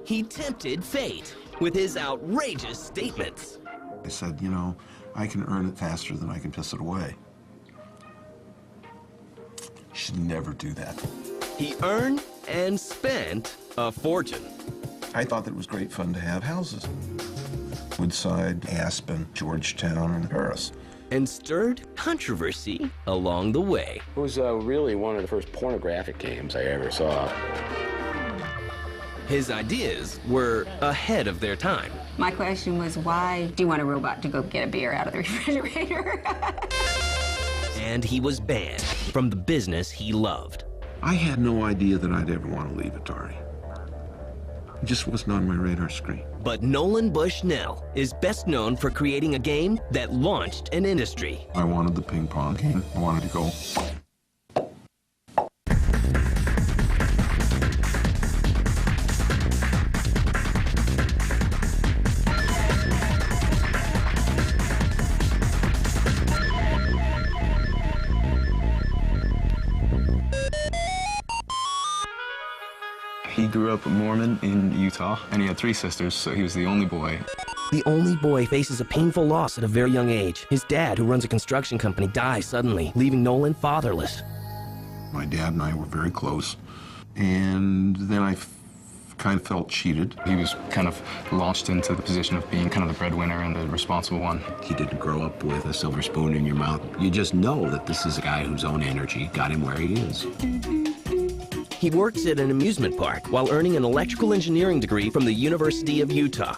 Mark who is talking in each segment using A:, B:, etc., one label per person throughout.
A: he tempted fate with his outrageous statements.
B: I said, you know, I can earn it faster than I can piss it away. You should never do that.
A: He earned and spent a fortune.
B: I thought that it was great fun to have houses. Woodside, Aspen, Georgetown, and Paris.
A: And stirred controversy along the way.
C: It was really one of the first pornographic games I ever saw.
A: His ideas were ahead of their time.
D: My question was, why do you want a robot to go get a beer out of the refrigerator?
A: And he was banned from the business he loved.
B: I had no idea that I'd ever want to leave Atari. It just wasn't on my radar screen.
A: But Nolan Bushnell is best known for creating a game that launched an industry.
B: I wanted the ping pong game. I wanted to go.
E: He grew up a Mormon in Utah, and he had 3 sisters, so he was the only boy.
A: The only boy faces a painful loss at a very young age. His dad, who runs a construction company, dies suddenly, leaving Nolan fatherless.
B: My dad and I were very close, and then I kind of felt cheated.
E: He was kind of launched into the position of being kind of the breadwinner and the responsible one.
F: He didn't grow up with a silver spoon in your mouth. You just know that this is a guy whose own energy got him where he is.
A: He works at an amusement park while earning an electrical engineering degree from the University of Utah.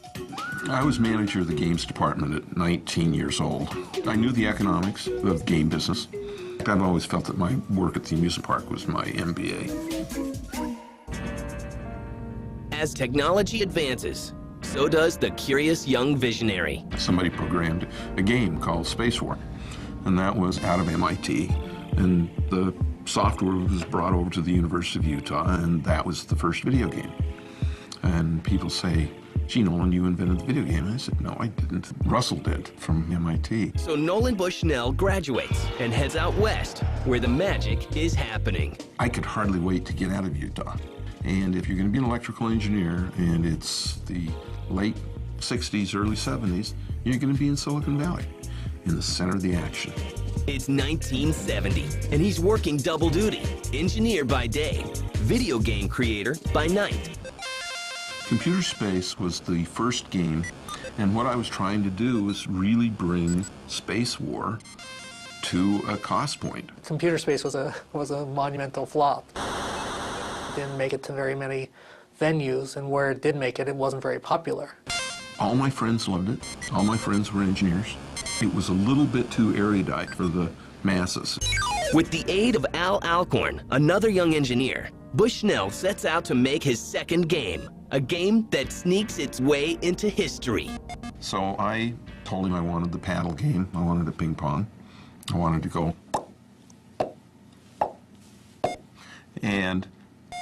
B: I was manager of the games department at 19 years old. I knew the economics of game business. I've always felt that my work at the amusement park was my MBA.
A: As technology advances, so does the curious young visionary.
B: Somebody programmed a game called Space War, and that was out of MIT. And the software was brought over to the University of Utah, and that was the first video game. And people say, gee, Nolan, you invented the video game. And I said, no, I didn't. Russell did from MIT.
A: So Nolan Bushnell graduates and heads out west, where the magic is happening.
B: I could hardly wait to get out of Utah. And if you're going to be an electrical engineer, and it's the late 60s, early 70s, you're going to be in Silicon Valley, in the center of the action.
A: It's 1970, and he's working double duty, engineer by day, video game creator by night.
B: Computer Space was the first game, and what I was trying to do was really bring Space War to a cost point.
G: Computer Space was a monumental flop. It didn't make it to very many venues, and where it did make it, it wasn't very popular.
B: All my friends loved it. All my friends were engineers. It was a little bit too erudite for the masses.
A: With the aid of Al Alcorn, another young engineer, Bushnell sets out to make his second game, a game that sneaks its way into history.
B: So I told him I wanted the paddle game. I wanted a ping pong. I wanted to go. And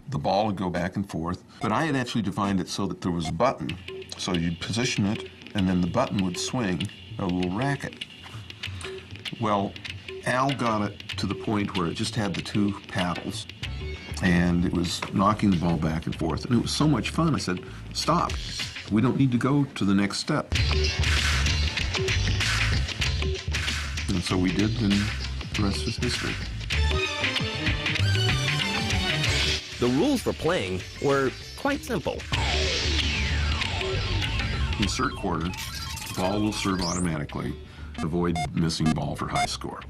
B: the ball would go back and forth. But I had actually defined it so that there was a button. So you'd position it, and then the button would swing a little racket. Well, Al got it to the point where it just had the 2 paddles, and it was knocking the ball back and forth, and it was so much fun. I said, stop. We don't need to go to the next step. And so we did, and the rest is history.
A: The rules for playing were quite simple.
B: Insert quarter, ball will serve automatically. Avoid missing ball for high score.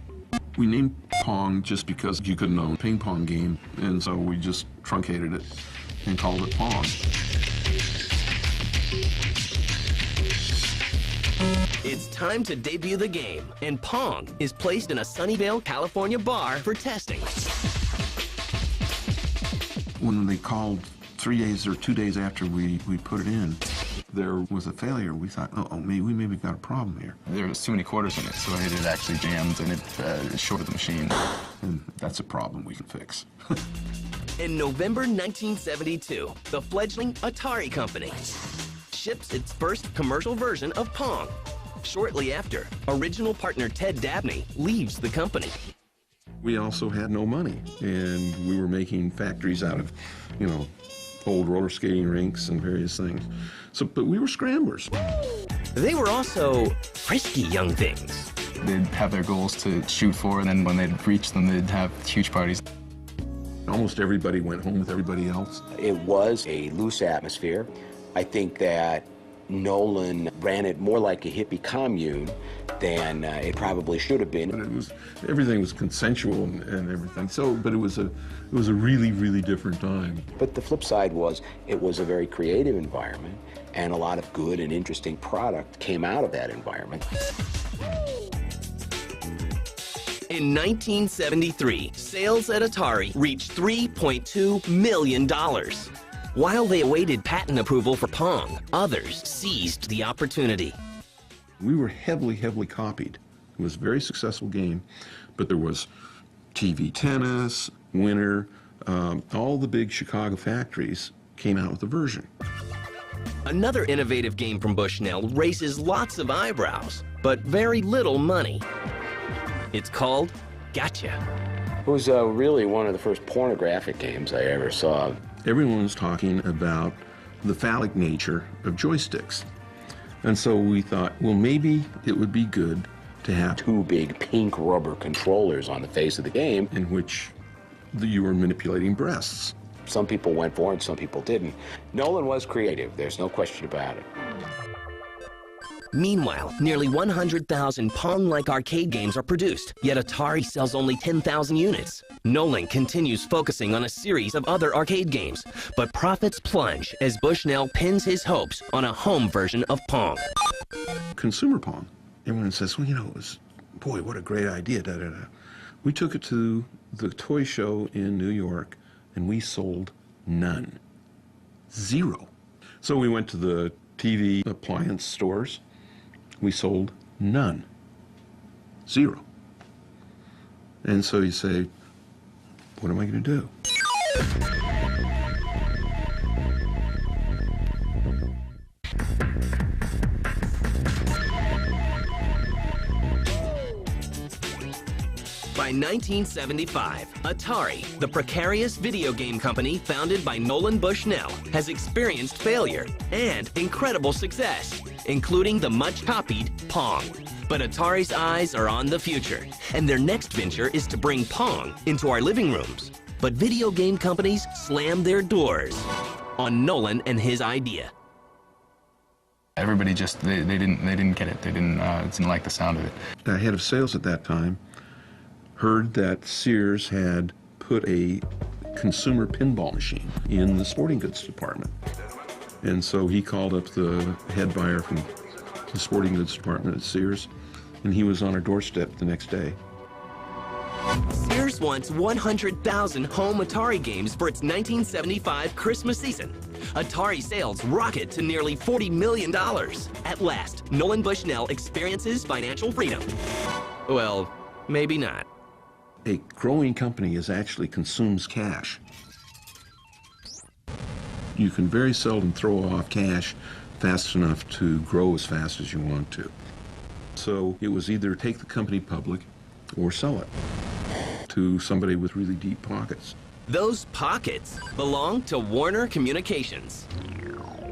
B: We named Pong just because you couldn't own a ping pong game, and so we just truncated it and called it Pong.
A: It's time to debut the game, and Pong is placed in a Sunnyvale, California bar for testing.
B: When they called 3 days or 2 days after we put it in, there was a failure. We thought, we maybe got a problem here.
E: There was too many quarters in it, so it actually jammed and it shorted the machine.
B: And that's a problem we can fix.
A: In November 1972, the fledgling Atari company ships its first commercial version of Pong. Shortly after, original partner Ted Dabney leaves the company.
B: We also had no money, and we were making factories out of, old roller skating rinks and various things. So, but we were scramblers.
A: They were also frisky young things.
E: They'd have their goals to shoot for, and then when they'd reach them, they'd have huge parties.
B: Almost everybody went home with everybody else.
C: It was a loose atmosphere. I think that Nolan ran it more like a hippie commune than it probably should have been.
B: But it was, everything was consensual and everything. So, but it was a really, really different time.
C: But the flip side was it was a very creative environment, and a lot of good and interesting product came out of that environment.
A: In 1973, sales at Atari reached $3.2 million. While they awaited patent approval for Pong, others seized the opportunity.
B: We were heavily, heavily copied. It was a very successful game, but there was TV tennis, Winter, all the big Chicago factories came out with a version.
A: Another innovative game from Bushnell raises lots of eyebrows, but very little money. It's called Gotcha.
C: It was really one of the first pornographic games I ever saw.
B: Everyone was talking about the phallic nature of joysticks. And so we thought, well, maybe it would be good to have
C: Two big pink rubber controllers on the face of the game.
B: in which you were manipulating breasts.
C: Some people went for it and some people didn't. Nolan was creative, there's no question about it.
A: Meanwhile, nearly 100,000 Pong-like arcade games are produced, yet Atari sells only 10,000 units. Nolan continues focusing on a series of other arcade games, but profits plunge as Bushnell pins his hopes on a home version of Pong.
B: Consumer Pong. Everyone says, well, you know, it was, boy, what a great idea, da, da, da. We took it to the toy show in New York, and we sold none. Zero. So we went to the TV appliance stores. We sold none. Zero. And so you say, what am I going to do?
A: By 1975, Atari, the precarious video game company founded by Nolan Bushnell, has experienced failure and incredible success, including the much-copied Pong. But Atari's eyes are on the future, and their next venture is to bring Pong into our living rooms. But video game companies slam their doors on Nolan and his idea.
E: Everybody just, they didn't get it. They didn't like the sound of it.
B: The head of sales at that time heard that Sears had put a consumer pinball machine in the sporting goods department. And so he called up the head buyer from the sporting goods department at Sears, and he was on our doorstep the next day.
A: Sears wants 100,000 home Atari games for its 1975 Christmas season. Atari sales rocket to nearly $40 million. At last, Nolan Bushnell experiences financial freedom. Well, maybe not.
B: A growing company actually consumes cash. You can very seldom throw off cash fast enough to grow as fast as you want to. So it was either take the company public or sell it to somebody with really deep pockets.
A: Those pockets belong to Warner Communications.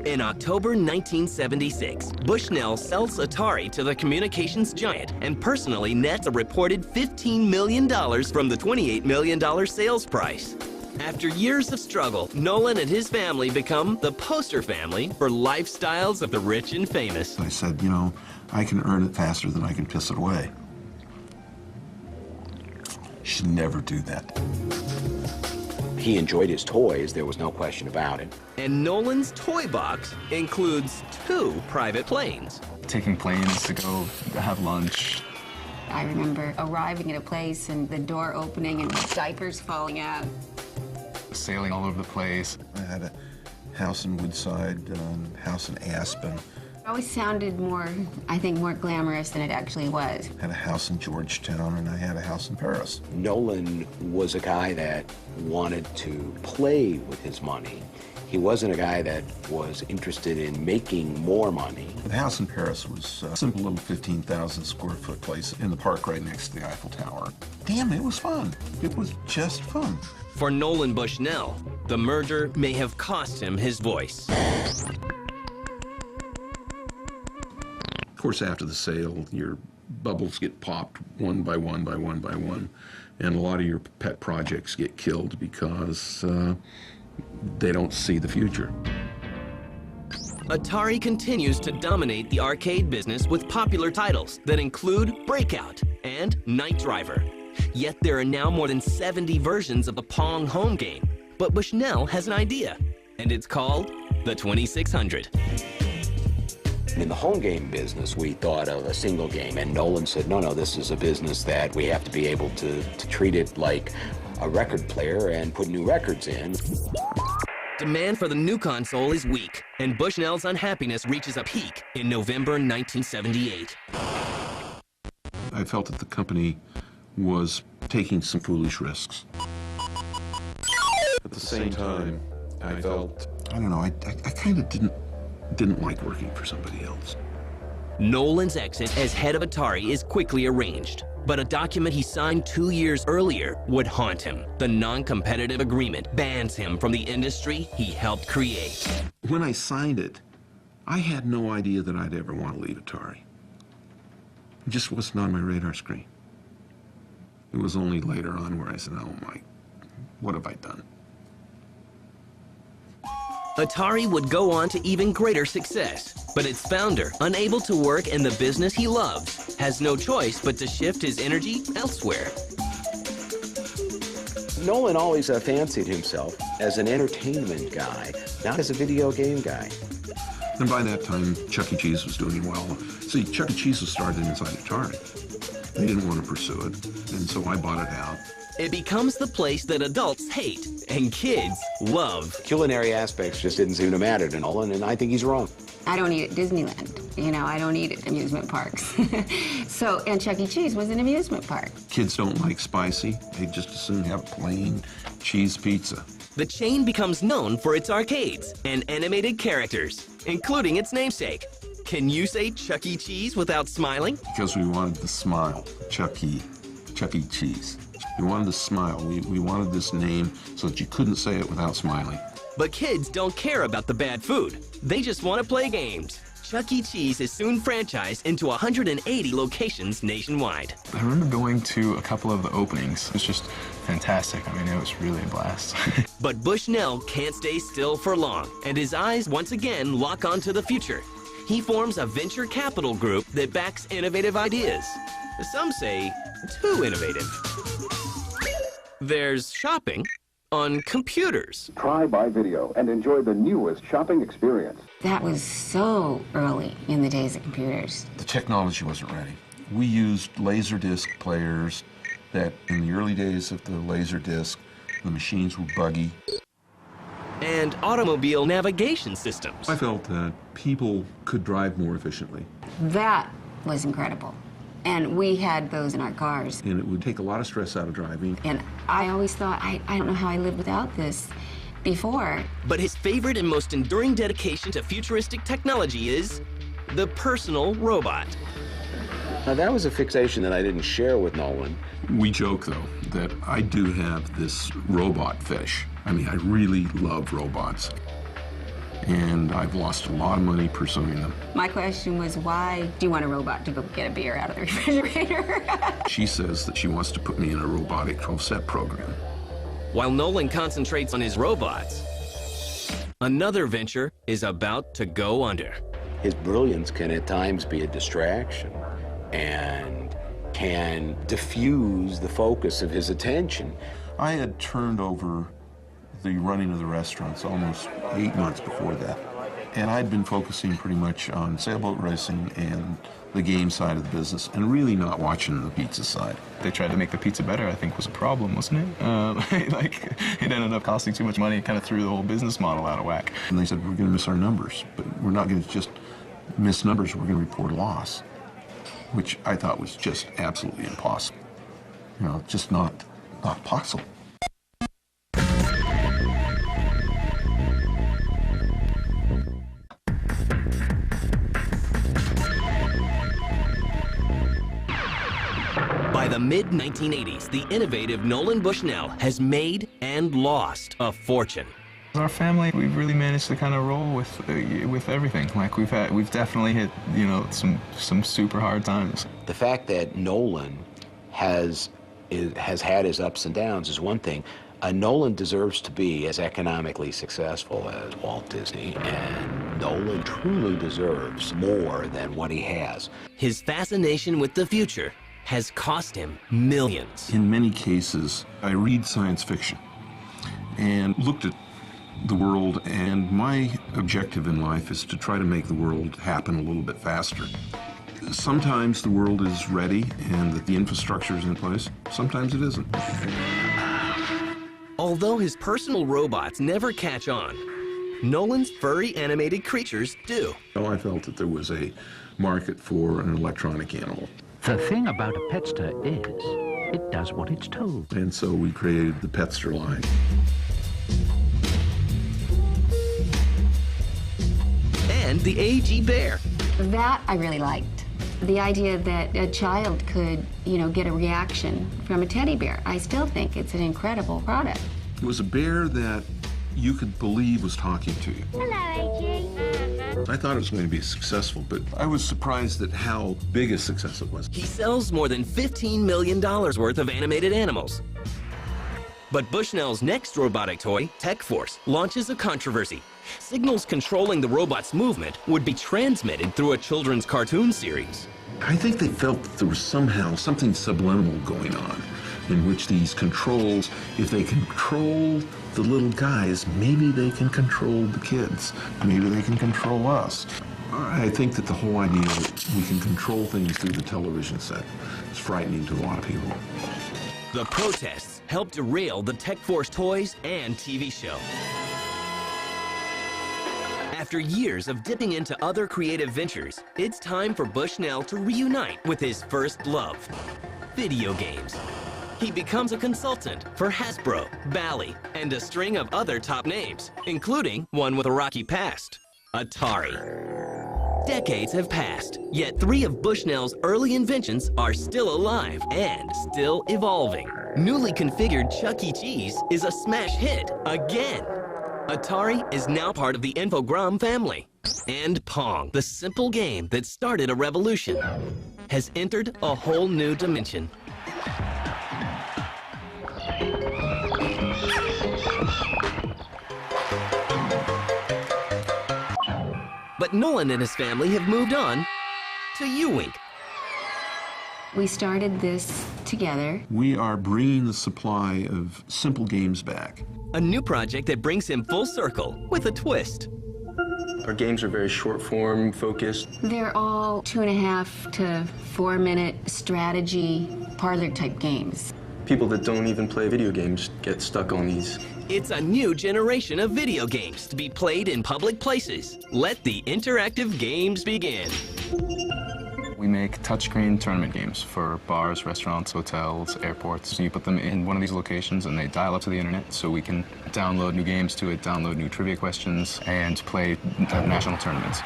A: In October 1976, Bushnell sells Atari to the communications giant and personally nets a reported $15 million from the $28 million sales price. After years of struggle, Nolan and his family become the poster family for lifestyles of the rich and famous.
B: I said, you know, I can earn it faster than I can piss it away. Should never do that.
C: He enjoyed his toys, there was no question about it.
A: And Nolan's toy box includes 2 private planes.
E: Taking planes to go have lunch.
D: I remember arriving at a place and the door opening and diapers falling out.
E: Sailing all over the place.
B: I had a house in Woodside, house in Aspen.
D: It always sounded more, I think, more glamorous than it actually was.
B: I had a house in Georgetown, and I had a house in Paris.
C: Nolan was a guy that wanted to play with his money. He wasn't a guy that was interested in making more money.
B: The house in Paris was a simple little 15,000 square foot place in the park right next to the Eiffel Tower. Damn, it was fun. It was just fun.
A: For Nolan Bushnell, The merger may have cost him his voice.
B: Of course, after the sale, your bubbles get popped one by one by one by one, and a lot of your pet projects get killed because they don't see the future.
A: Atari continues to dominate the arcade business with popular titles that include Breakout and Night Driver. Yet there are now more than 70 versions of the Pong home game. But Bushnell has an idea, and it's called the 2600.
C: In the home game business, we thought of a single game, and Nolan said, no, this is a business that we have to be able to treat it like a record player and put new records in.
A: Demand for the new console is weak, and Bushnell's unhappiness reaches a peak in November 1978.
B: I felt that the company was taking some foolish risks. At the same time, I felt, I don't know, I kind of didn't like working for somebody else.
A: Nolan's exit as head of Atari is quickly arranged, but a document he signed 2 years earlier would haunt him. The non-competitive agreement bans him from the industry he helped create.
B: When I signed it, I had no idea that I'd ever want to leave Atari. It just wasn't on my radar screen. It was only later on where I said, oh my, what have I done?
A: Atari would go on to even greater success, but its founder, unable to work in the business he loves, has no choice but to shift his energy elsewhere.
C: Nolan always fancied himself as an entertainment guy, not as a video game guy.
B: And by that time, Chuck E. Cheese was doing well. See, Chuck E. Cheese was started inside Atari. They didn't want to pursue it, and so I bought it out.
A: It becomes the place that adults hate and kids love.
C: Culinary aspects just didn't seem to matter to Nolan, and I think he's wrong.
D: I don't eat at Disneyland. You know, I don't eat at amusement parks. And Chuck E. Cheese was an amusement park.
B: Kids don't like spicy. They just as soon have plain cheese pizza.
A: The chain becomes known for its arcades and animated characters, including its namesake. Can you say Chuck E. Cheese without smiling?
B: Because we wanted the smile, Chuck E. Cheese. We wanted the smile. We wanted this name so that you couldn't say it without smiling.
A: But kids don't care about the bad food. They just want to play games. Chuck E. Cheese is soon franchised into 180 locations nationwide.
E: I remember going to a couple of the openings. It was just fantastic. I mean, it was really a blast.
A: But Bushnell can't stay still for long, and his eyes once again lock onto the future. He forms a venture capital group that backs innovative ideas. Some say too innovative. There's shopping on computers.
H: Try by video and enjoy the newest shopping experience.
D: That was so early in the days of computers.
B: The technology wasn't ready. We used Laserdisc players that in the early days of the Laserdisc, the machines were buggy.
A: And automobile navigation systems.
B: I felt that people could drive more efficiently.
D: That was incredible. And we had those in our cars.
B: And it would take a lot of stress out of driving.
D: And I always thought, I don't know how I lived without this before.
A: But his favorite and most enduring dedication to futuristic technology is the personal robot.
C: Now, that was a fixation that I didn't share with Nolan.
B: We joke, though, that I do have this robot fetish. I mean, I really love robots. And I've lost a lot of money pursuing them.
D: My question was, why do you want a robot to go get a beer out of the refrigerator?
B: She says that she wants to put me in a robotic 12-step program.
A: While Nolan concentrates on his robots, another venture is about to go under.
C: His brilliance can at times be a distraction and can diffuse the focus of his attention.
B: I had turned over the running of the restaurants almost 8 months before that. And I'd been focusing pretty much on sailboat racing and the game side of the business and really not watching the pizza side.
E: They tried to make the pizza better, I think was a problem, wasn't it? It ended up costing too much money. It kind of threw the whole business model out of whack.
B: And they said, we're going to miss our numbers, but we're not going to just miss numbers, we're going to report a loss, which I thought was just absolutely impossible. You know, just not possible.
A: By the mid-1980s, the innovative Nolan Bushnell has made and lost a fortune.
E: Our family, we've really managed to kind of roll with everything. Like we've definitely hit, you know, some super hard times.
C: The fact that Nolan has had his ups and downs is one thing. Nolan deserves to be as economically successful as Walt Disney, and Nolan truly deserves more than what he has.
A: His fascination with the future has cost him millions.
B: In many cases, I read science fiction and looked at the world, and my objective in life is to try to make the world happen a little bit faster. Sometimes the world is ready and that the infrastructure is in place. Sometimes it isn't.
A: Although his personal robots never catch on, Nolan's furry animated creatures do.
B: So I felt that there was a market for an electronic animal.
F: The thing about a Petster is, it does what it's told.
B: And so we created the Petster line.
A: And the AG Bear.
D: That I really liked. The idea that a child could, you know, get a reaction from a teddy bear. I still think it's an incredible product.
B: It was a bear that you could believe was talking to you.
I: Hello, AG.
B: I thought it was going to be successful, but I was surprised at how big a success it was.
A: He sells more than $15 million worth of animated animals. But Bushnell's next robotic toy, Tech Force, launches a controversy. Signals controlling the robot's movement would be transmitted through a children's cartoon series.
B: I think they felt that there was somehow something subliminal going on, in which these controls, if they control the little guys, maybe they can control the kids. Maybe they can control us. I think that the whole idea that we can control things through the television set is frightening to a lot of people.
A: The protests helped derail the Tech Force toys and TV show. After years of dipping into other creative ventures, it's time for Bushnell to reunite with his first love, video games. He becomes a consultant for Hasbro, Bally, and a string of other top names, including one with a rocky past, Atari. Decades have passed, yet 3 of Bushnell's early inventions are still alive and still evolving. Newly configured Chuck E. Cheese is a smash hit again. Atari is now part of the Infogram family. And Pong, the simple game that started a revolution, has entered a whole new dimension. But Nolan and his family have moved on to Ewink.
D: We started this together.
B: We are bringing the supply of simple games back.
A: A new project that brings him full circle with a twist.
J: Our games are very short form focused.
D: They're all 2.5 to 4 minute strategy parlor type games.
J: People that don't even play video games get stuck on these.
A: It's a new generation of video games to be played in public places. Let the interactive games begin.
E: We make touchscreen tournament games for bars, restaurants, hotels, airports. So you put them in one of these locations and they dial up to the internet so we can download new games to it, download new trivia questions, and play national tournaments.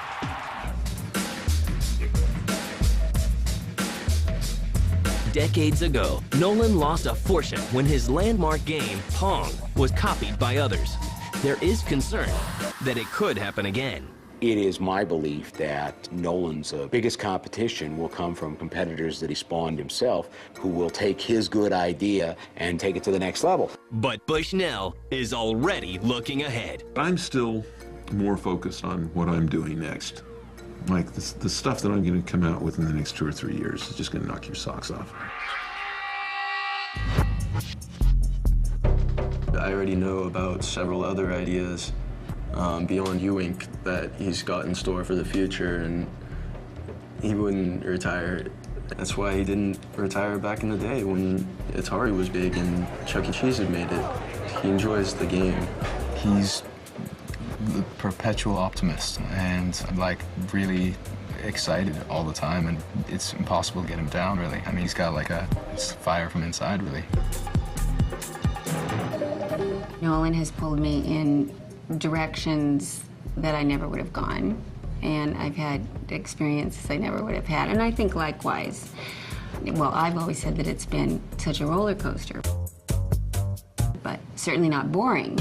A: Decades ago, Nolan lost a fortune when his landmark game, Pong, was copied by others. There is concern that it could happen again.
C: It is my belief that Nolan's biggest competition will come from competitors that he spawned himself, who will take his good idea and take it to the next level.
A: But Bushnell is already looking ahead.
B: I'm still more focused on what I'm doing next. Like the stuff that I'm going to come out with in the next 2 or 3 years is just going to knock your socks off.
J: I already know about several other ideas beyond Ewink that he's got in store for the future, and he wouldn't retire. That's why he didn't retire back in the day when Atari was big and Chuck E. Cheese had made it. He enjoys the game.
E: He's the perpetual optimist and like really excited all the time, and it's impossible to get him down, really. I mean, he's got like a fire from inside, really.
D: Nolan has pulled me in directions that I never would have gone, and I've had experiences I never would have had, and I think likewise. Well, I've always said that it's been such a roller coaster, but certainly not boring.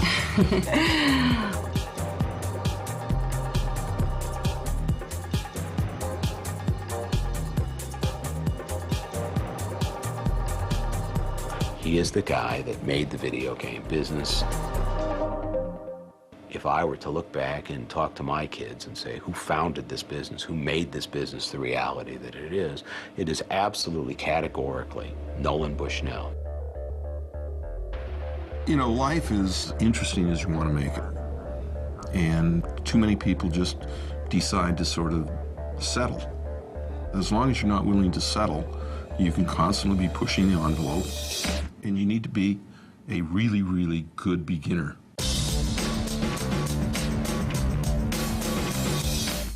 C: He is the guy that made the video game business. If I were to look back and talk to my kids and say, who founded this business, who made this business the reality that it is absolutely categorically Nolan Bushnell.
B: You know, life is interesting as you want to make it. And too many people just decide to sort of settle. As long as you're not willing to settle, you can constantly be pushing the envelope, and you need to be a really, really good beginner.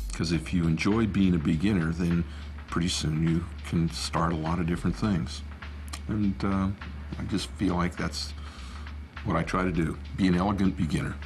B: Because if you enjoy being a beginner, then pretty soon you can start a lot of different things. And I just feel like that's what I try to do, be an elegant beginner.